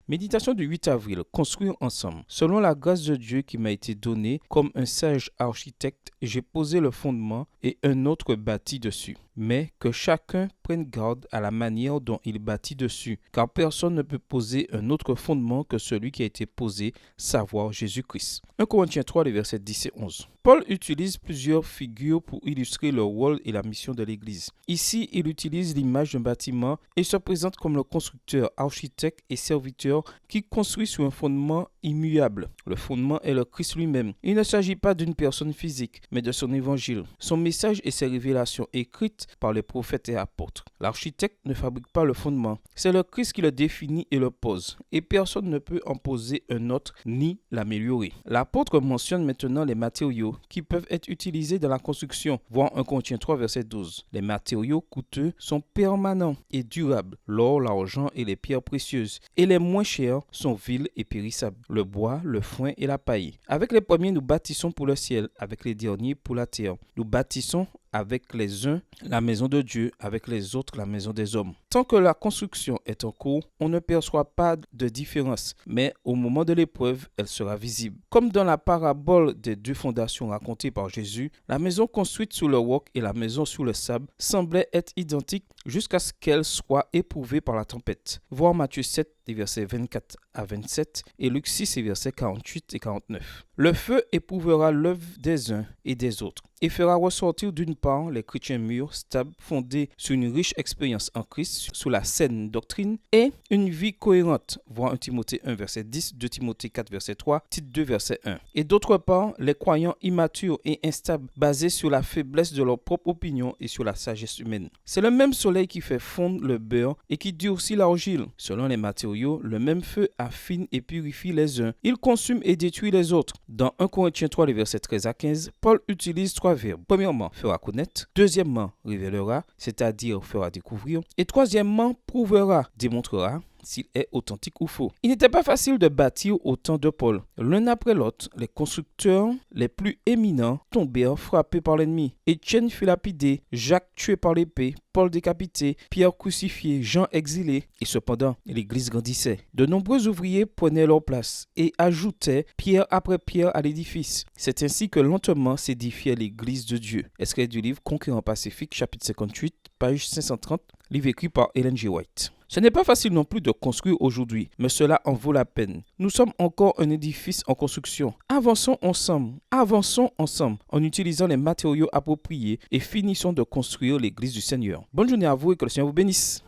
Méditation du 8 avril. Construire ensemble. Selon la grâce de Dieu qui m'a été donnée, comme un sage architecte, j'ai posé le fondement et un autre bâtit dessus. Mais que chacun prenne garde à la manière dont il bâtit dessus, car personne ne peut poser un autre fondement que celui qui a été posé, savoir Jésus-Christ. 1 Corinthiens 3, les versets 10 et 11. Paul utilise plusieurs figures pour illustrer le rôle et la mission de l'Église. Ici, il utilise l'image d'un bâtiment et se présente comme le constructeur, architecte et serviteur qui construit sur un fondement immuable. Le fondement est le Christ lui-même. Il ne s'agit pas d'une personne physique, mais de son évangile, son message et ses révélations écrites par les prophètes et apôtres. L'architecte ne fabrique pas le fondement, c'est le Christ qui le définit et le pose, et personne ne peut en poser un autre ni l'améliorer. L'apôtre mentionne maintenant les matériaux qui peuvent être utilisés dans la construction, voir 1 Corinthiens 3, verset 12. Les matériaux coûteux sont permanents et durables, l'or, l'argent et les pierres précieuses, et les moins chers sont vils et périssables, le bois, le foin et la paille. Avec les premiers, nous bâtissons pour le ciel, avec les derniers pour la terre. Nous bâtissons avec les uns la maison de Dieu, avec les autres la maison des hommes. Tant que la construction est en cours, on ne perçoit pas de différence, mais au moment de l'épreuve, elle sera visible. Comme dans la parabole des deux fondations racontées par Jésus, la maison construite sous le roc et la maison sous le sable semblaient être identiques jusqu'à ce qu'elles soient éprouvées par la tempête. Voir Matthieu 7, des versets 24 à 27 et Luc 6, versets 48 et 49. Le feu éprouvera l'œuvre des uns et des autres et fera ressortir d'une part les chrétiens mûrs, stables, fondés sur une riche expérience en Christ, sous la saine doctrine et une vie cohérente. Voir 1 Timothée 1, verset 10, 2 Timothée 4, verset 3, Tite 2, verset 1. Et d'autre part, les croyants immatures et instables, basés sur la faiblesse de leur propre opinion et sur la sagesse humaine. C'est le même soleil qui fait fondre le beurre et qui durcit l'argile. Selon les matériaux, le même feu affine et purifie les uns. Il consume et détruit les autres. Dans 1 Corinthiens 3, les versets 13 à 15, Paul utilise trois verbes. Premièrement, fera connaître. Deuxièmement, révélera, c'est-à-dire fera découvrir. Et troisièmement, prouvera, démontrera s'il est authentique ou faux. Il n'était pas facile de bâtir au temps de Paul. L'un après l'autre, les constructeurs les plus éminents tombèrent frappés par l'ennemi. Étienne fut lapidé, Jacques tué par l'épée, Paul décapité, Pierre crucifié, Jean exilé. Et cependant, l'Église grandissait. De nombreux ouvriers prenaient leur place et ajoutaient pierre après pierre à l'édifice. C'est ainsi que lentement s'édifiait l'Église de Dieu. Extrait du livre Conquérant Pacifique, chapitre 58, page 530, livre écrit par Ellen G. White. Ce n'est pas facile non plus de construire aujourd'hui, mais cela en vaut la peine. Nous sommes encore un édifice en construction. Avançons ensemble en utilisant les matériaux appropriés et finissons de construire l'Église du Seigneur. Bonne journée à vous et que le Seigneur vous bénisse.